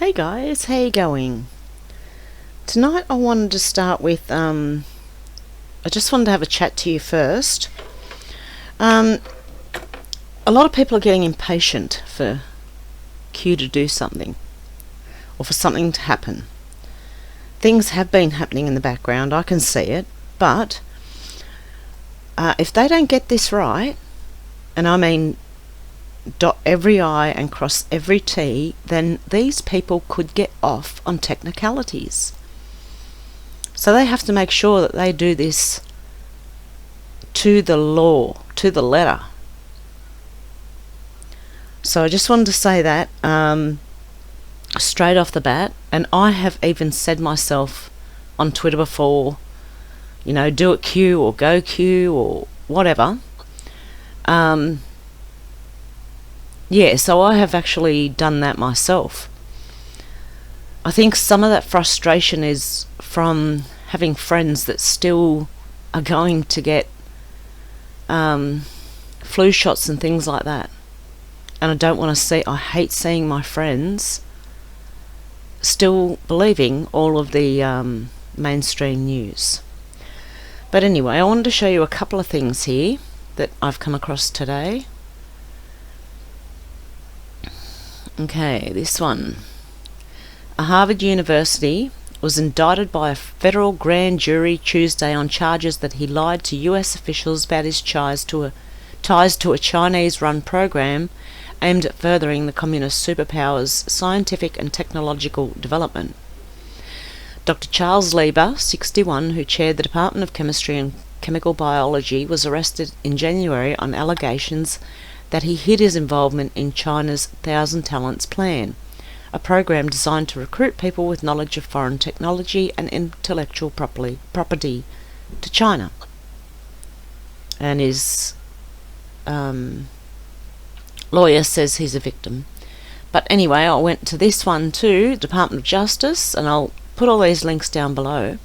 Hey guys, how you going? Tonight I wanted to start with, I just wanted to have a chat to you first. A lot of people are getting impatient for Q to do something, or for something to happen. Things have been happening in the background, I can see it, but if they don't get this right, and I mean dot every I and cross every T, then these people could get off on technicalities. So they have to make sure that they do this to the law, to the letter. So I just wanted to say that straight off the bat, and I have even said myself on Twitter before, do it Q or go Q or whatever. So I have actually done that myself. I think some of that frustration is from having friends that still are going to get flu shots and things like that. And I hate seeing my friends still believing all of the mainstream news. But anyway, I wanted to show you a couple of things here that I've come across today. Okay, this one. A Harvard University was indicted by a federal grand jury Tuesday on charges that he lied to US officials about his ties to a Chinese-run program aimed at furthering the communist superpower's scientific and technological development. Dr. Charles Lieber, 61, who chaired the Department of Chemistry and Chemical Biology, was arrested in January on allegations that he hid his involvement in China's Thousand Talents Plan, a program designed to recruit people with knowledge of foreign technology and intellectual property to China. And his lawyer says he's a victim. But anyway, I went to this one too, Department of Justice, and I'll put all these links down below.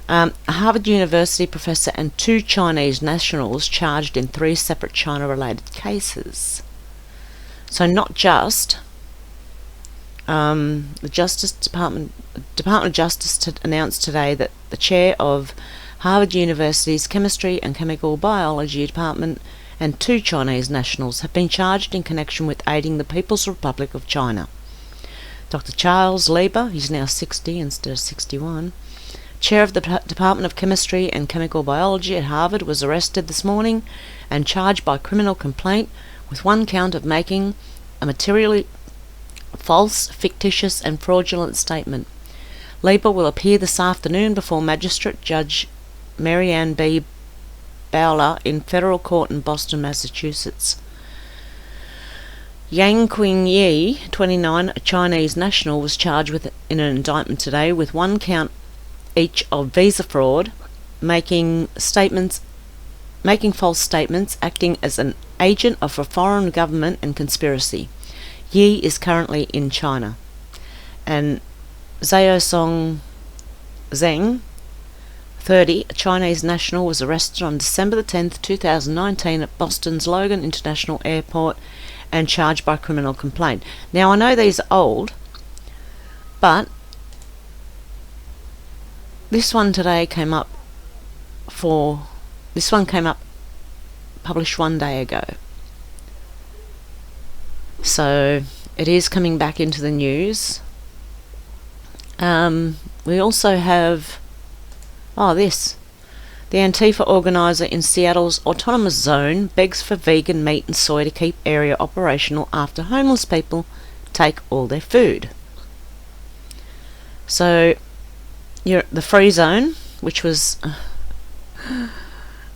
A Harvard University professor and 2 Chinese nationals charged in 3 separate China-related cases. So not just the Department of Justice announced today that the chair of Harvard University's Chemistry and Chemical Biology Department and 2 Chinese nationals have been charged in connection with aiding the People's Republic of China. Dr. Charles Lieber, he's now 60 instead of 61, chair of the Department of Chemistry and Chemical Biology at Harvard, was arrested this morning and charged by criminal complaint with 1 count of making a materially false, fictitious and fraudulent statement. Lieber will appear this afternoon before Magistrate Judge Mary Ann B. Bowler in federal court in Boston, Massachusetts. Yang Qingyi, 29, a Chinese national, was charged in an indictment today with 1 count each of visa fraud, making false statements, acting as an agent of a foreign government, and conspiracy. Yi is currently in China. And Xiaosong Zheng, 30, a Chinese national, was arrested on December the 10th, 2019 at Boston's Logan International Airport and charged by criminal complaint. Now, I know these are old, but this one today came up published 1 day ago. So it is coming back into the news. We also have this. The Antifa organiser in Seattle's autonomous zone begs for vegan meat and soy to keep area operational after homeless people take all their food. So the free zone, which was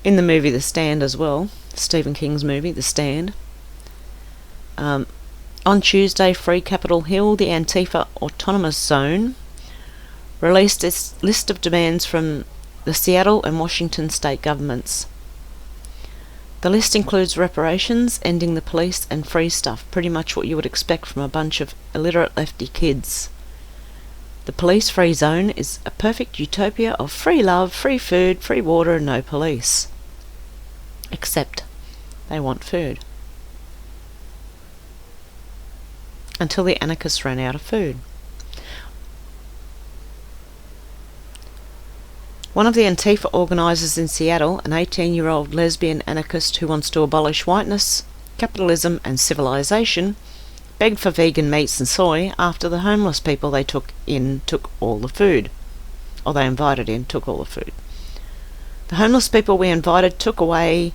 in the movie The Stand as well, Stephen King's movie The Stand. On Tuesday, Free Capitol Hill, the Antifa Autonomous Zone, released its list of demands from the Seattle and Washington state governments. The list includes reparations, ending the police, and free stuff, pretty much what you would expect from a bunch of illiterate lefty kids. The police-free zone is a perfect utopia of free love, free food, free water, and no police. Except they want food. until the anarchists ran out of food. One of the Antifa organisers in Seattle, an 18-year-old lesbian anarchist who wants to abolish whiteness, capitalism and civilization, begged for vegan meats and soy after the homeless people they took all the food. Or they invited in took all the food. The homeless people we invited took away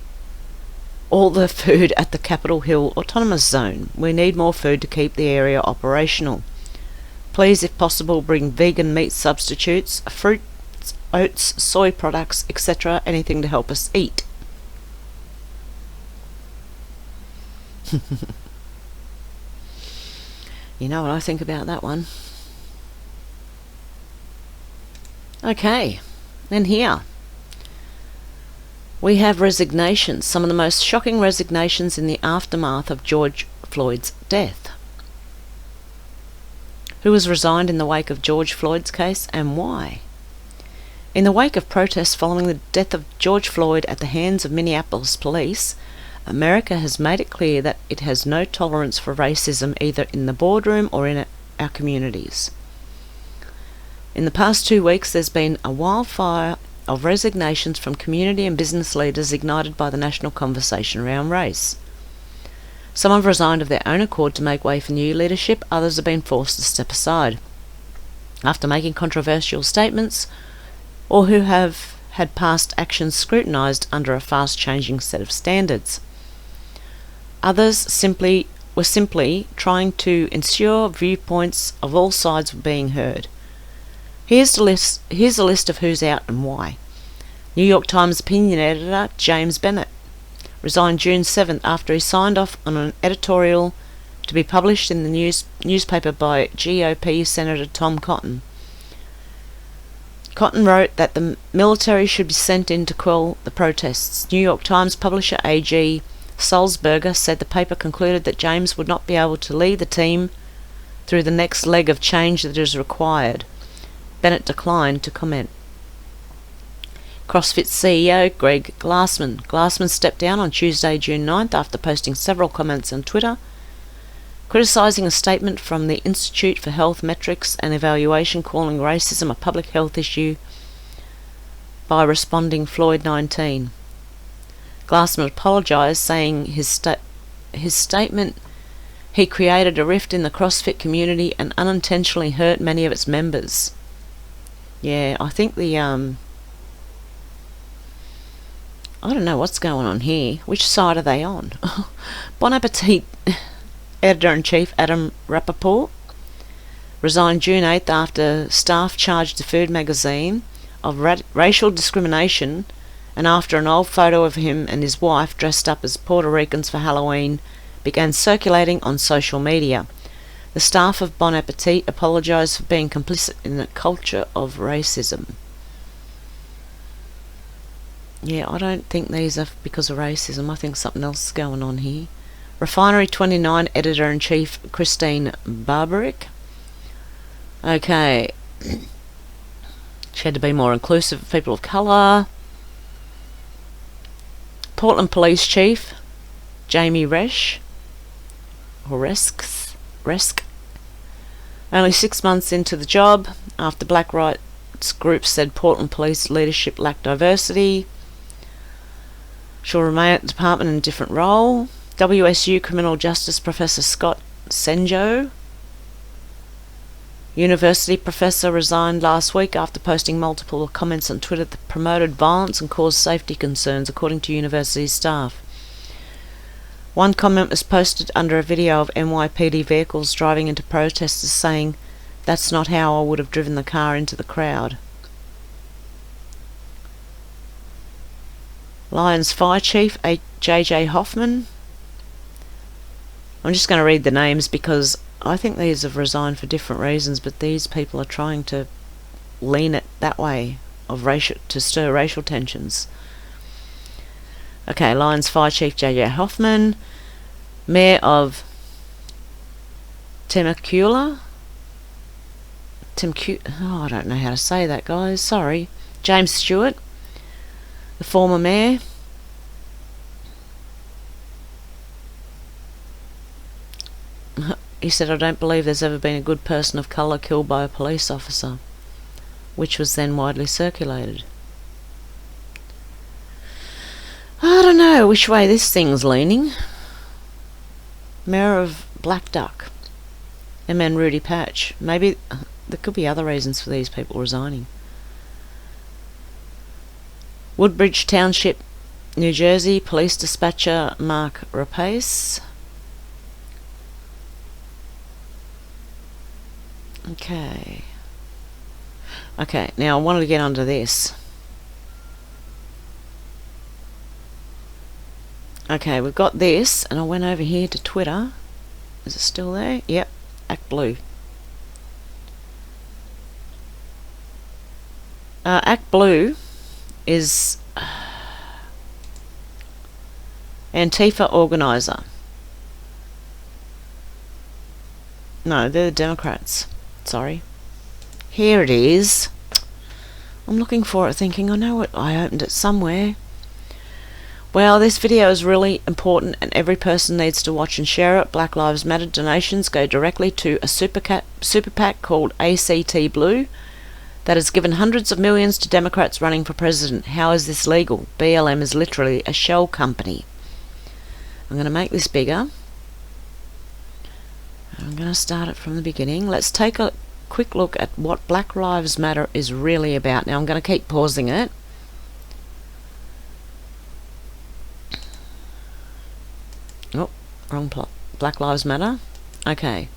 all the food at the Capitol Hill Autonomous Zone. We need more food to keep the area operational. Please, if possible, bring vegan meat substitutes, fruits, oats, soy products, etc., anything to help us eat. You know what I think about that one. Okay, then here we have resignations, some of the most shocking resignations in the aftermath of George Floyd's death. Who has resigned in the wake of George Floyd's case and why? In the wake of protests following the death of George Floyd at the hands of Minneapolis police, America has made it clear that it has no tolerance for racism either in the boardroom or in our communities. In the past 2 weeks, there's been a wildfire of resignations from community and business leaders ignited by the national conversation around race. Some have resigned of their own accord to make way for new leadership, others have been forced to step aside after making controversial statements or who have had past actions scrutinised under a fast-changing set of standards. Others were simply trying to ensure viewpoints of all sides were being heard. Here's a list of who's out and why. New York Times opinion editor James Bennett resigned June 7th after he signed off on an editorial to be published in the newspaper by GOP Senator Tom Cotton. Cotton wrote that the military should be sent in to quell the protests. New York Times publisher A.G. Sulzberger said the paper concluded that James would not be able to lead the team through the next leg of change that is required. Bennett declined to comment. CrossFit CEO Greg Glassman. Glassman stepped down on Tuesday, June 9th after posting several comments on Twitter, criticising a statement from the Institute for Health Metrics and Evaluation calling racism a public health issue by responding Floyd-19. Glassman apologised, saying his statement he created a rift in the CrossFit community and unintentionally hurt many of its members. Yeah, I think I don't know what's going on here. Which side are they on? Bon Appetit Editor-in-Chief Adam Rappaport resigned June 8th after staff charged the food magazine of racial discrimination and after an old photo of him and his wife dressed up as Puerto Ricans for Halloween began circulating on social media. The staff of Bon Appetit apologised for being complicit in a culture of racism. Yeah, I don't think these are because of racism. I think something else is going on here. Refinery 29 Editor-in-Chief Christine Barbaric. Okay. She had to be more inclusive of people of colour. Portland Police Chief Jamie Resch. Resk. Only 6 months into the job, after black rights groups said Portland Police leadership lacked diversity. She'll remain at the department in a different role. WSU Criminal Justice Professor Scott Senjo. University professor resigned last week after posting multiple comments on Twitter that promoted violence and caused safety concerns, according to university staff. One comment was posted under a video of NYPD vehicles driving into protesters saying, "That's not how I would have driven the car into the crowd." Lions Fire Chief J.J. Hoffman. I'm just going to read the names because I think these have resigned for different reasons, but these people are trying to lean it that way to stir racial tensions. Okay, Lions Fire Chief J.J. Hoffman, Mayor of Temecula. I don't know how to say that, guys. Sorry. James Stewart, the former mayor. he said, "I don't believe there's ever been a good person of colour killed by a police officer," which was then widely circulated. I don't know which way this thing's leaning. Mayor of Black Duck, MN Rudy Patch. Maybe there could be other reasons for these people resigning. Woodbridge Township, New Jersey, Police Dispatcher Mark Rapace. Okay, now I wanted to get onto this. Okay, we've got this, and I went over here to Twitter. Is it still there? Yep, Act Blue. Act Blue is Antifa organizer. No, they're the Democrats. Sorry. Here it is. I'm looking for it thinking, I know it, I opened it somewhere. Well, this video is really important and every person needs to watch and share it. Black Lives Matter donations go directly to a super PAC called ACT Blue that has given hundreds of millions to Democrats running for president. How is this legal? BLM is literally a shell company. I'm going to make this bigger. I'm going to start it from the beginning. Let's take a quick look at what Black Lives Matter is really about. Now I'm going to keep pausing it. Oh, wrong plot. Black Lives Matter. Okay.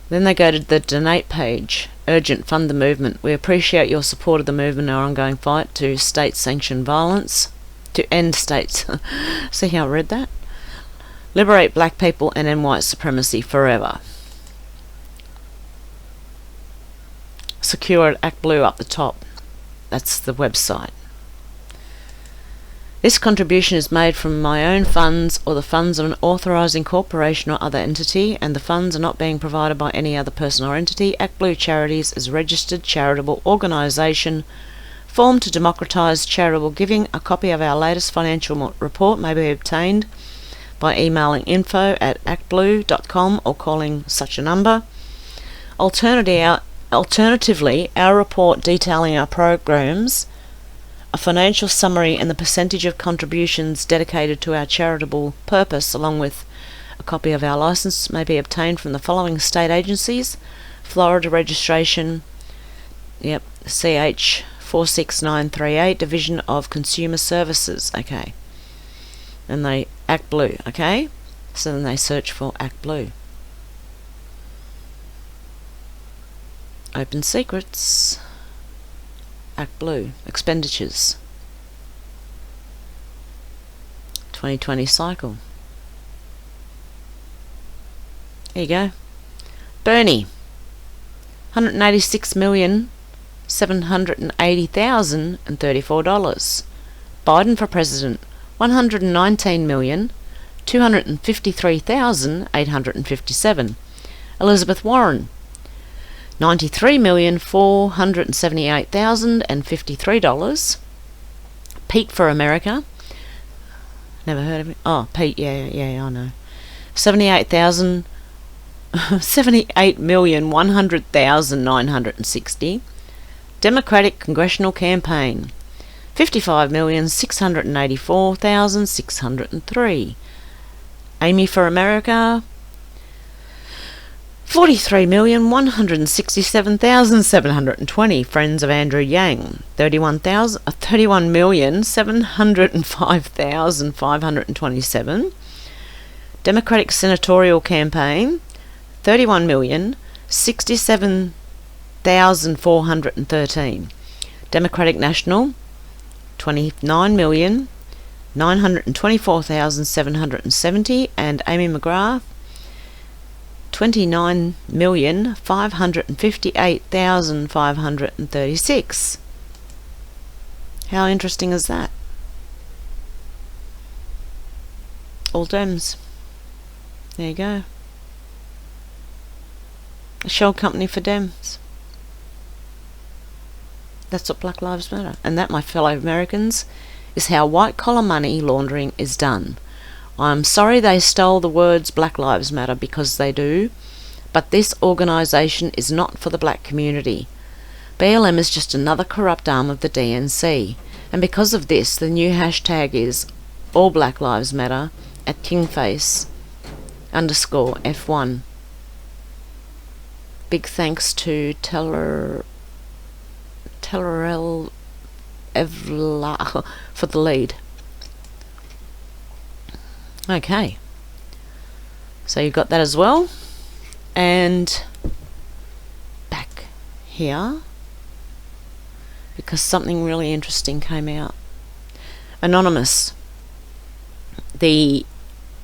Then they go to the donate page. Urgent, fund the movement. We appreciate your support of the movement and our ongoing fight to state-sanctioned violence. To end states. See how I read that? Liberate black people and end white supremacy forever. Secure at Act Blue up the top. That's the website. This contribution is made from my own funds or the funds of an authorising corporation or other entity, and the funds are not being provided by any other person or entity. Act Blue Charities is a registered charitable organisation formed to democratise charitable giving. A copy of our latest financial report may be obtained by emailing info@actblue.com or calling such a number. Alternatively, our report detailing our programs, a financial summary and the percentage of contributions dedicated to our charitable purpose, along with a copy of our licence, may be obtained from the following state agencies: Florida Registration, CH 46938, Division of Consumer Services. Okay, and they Act Blue. Okay, so then they search for Act Blue. Open Secrets. Act Blue. Expenditures. 2020 cycle. There you go. Bernie. $186,780,034. Biden for president. $119,253,857. Elizabeth Warren. $93,478,053. Pete for America. Never heard of it. Oh, Pete, yeah, I know. $78,100,960. Democratic Congressional Campaign. $55,684,603. Amy for America. $43,167,720. Friends of Andrew Yang. $31,705,527. Democratic Senatorial Campaign. $31,067,413. Democratic National. $29,924,770. And Amy McGrath. $29,558,536. How interesting is that? All Dems. There you go. A shell company for Dems. That's what Black Lives Matter. And that, my fellow Americans, is how white collar money laundering is done. I'm sorry they stole the words Black Lives Matter, because they do, but this organisation is not for the black community. BLM is just another corrupt arm of the DNC, and because of this, the new hashtag is All Black Lives Matter at Kingface_F1. Big thanks to Tellerel Evla for the lead. Okay, so you've got that as well. And back here, because something really interesting came out. Anonymous, the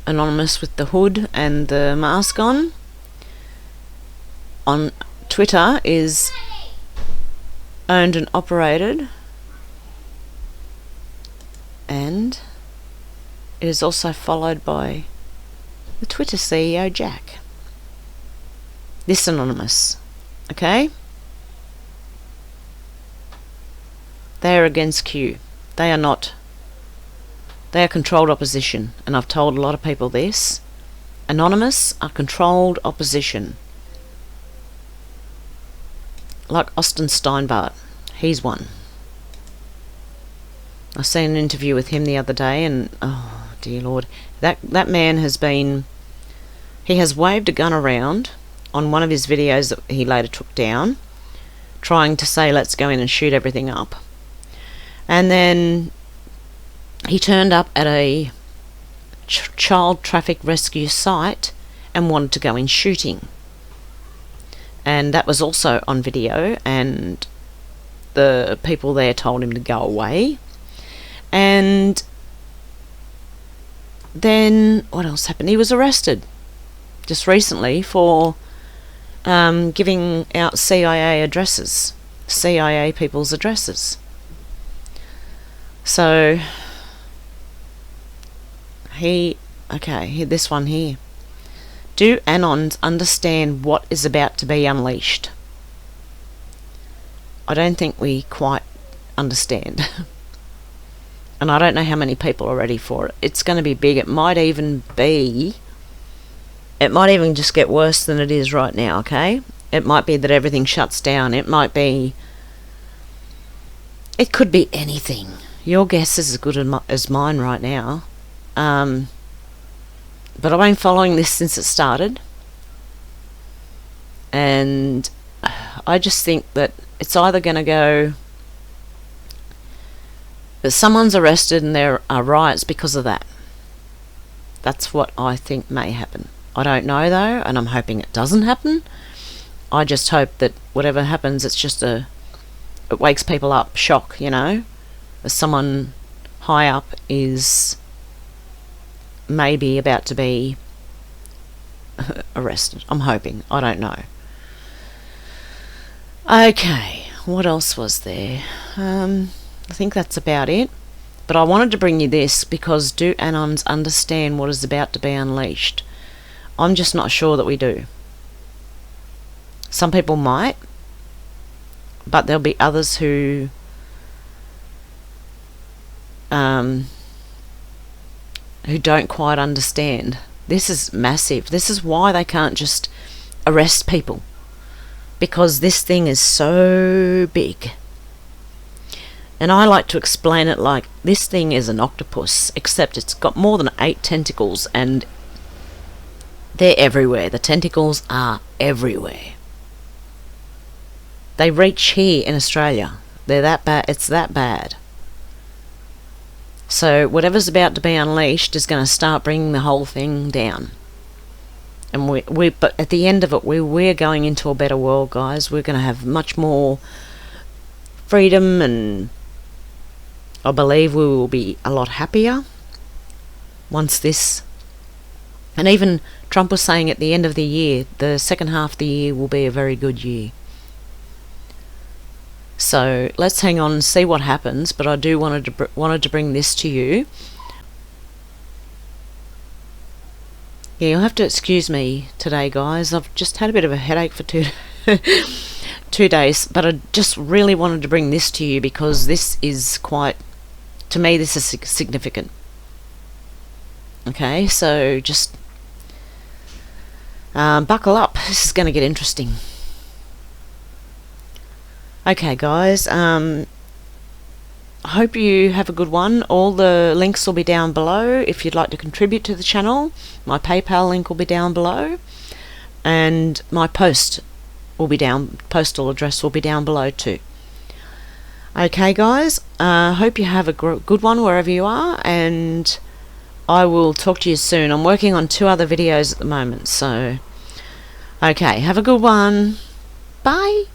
Anonymous with the hood and the mask on Twitter, is owned and operated, and it is also followed by the Twitter CEO Jack. This Anonymous, okay? They are against Q. They are not. They are controlled opposition, and I've told a lot of people this. Anonymous are controlled opposition. Like Austin Steinbart, he's one. I seen an interview with him the other day, and oh dear Lord, that man has been. He has waved a gun around on one of his videos that he later took down, trying to say let's go in and shoot everything up. And then he turned up at a child traffic rescue site and wanted to go in shooting. And that was also on video, and the people there told him to go away. And then what else happened? He was arrested just recently for giving out CIA addresses, CIA people's addresses. So this one here. Do Anons understand what is about to be unleashed? I don't think we quite understand. And I don't know how many people are ready for it. It's going to be big. It might even just get worse than it is right now, okay? It might be that everything shuts down. It could be anything. Your guess is as good as mine right now. But I've been following this since it started. And I just think that it's either going to go that someone's arrested and there are riots because of that. That's what I think may happen. I don't know though, and I'm hoping it doesn't happen. I just hope that whatever happens, it's just it wakes people up, shock, as someone high up is maybe about to be arrested. I'm hoping. I don't know. Okay, what else was there? I think that's about it. But I wanted to bring you this because do Anons understand what is about to be unleashed? I'm just not sure that we do. Some people might, but there'll be others who don't quite understand. This is massive. This is why they can't just arrest people, because this thing is so big. And I like to explain it like this thing is an octopus, except it's got more than 8 tentacles, and they're everywhere. The tentacles are everywhere. They reach here in Australia. They're that bad. It's that bad. So whatever's about to be unleashed is going to start bringing the whole thing down. And but at the end of it, we're going into a better world, guys. We're going to have much more freedom, and I believe we will be a lot happier once this. And even Trump was saying at the end of the year, the second half of the year will be a very good year. So let's hang on and see what happens. But I do wanted to bring this to you. Yeah, you'll have to excuse me today, guys. I've just had a bit of a headache for 2 days, but I just really wanted to bring this to you because this is quite, to me, this is significant. Okay, so just buckle up. This is going to get interesting. Okay, guys, I hope you have a good one. All the links will be down below if you'd like to contribute to the channel. My PayPal link will be down below, and my postal address will be down below too. Okay, guys, hope you have a good one wherever you are, and I will talk to you soon. I'm working on 2 other videos at the moment, so okay, have a good one. Bye.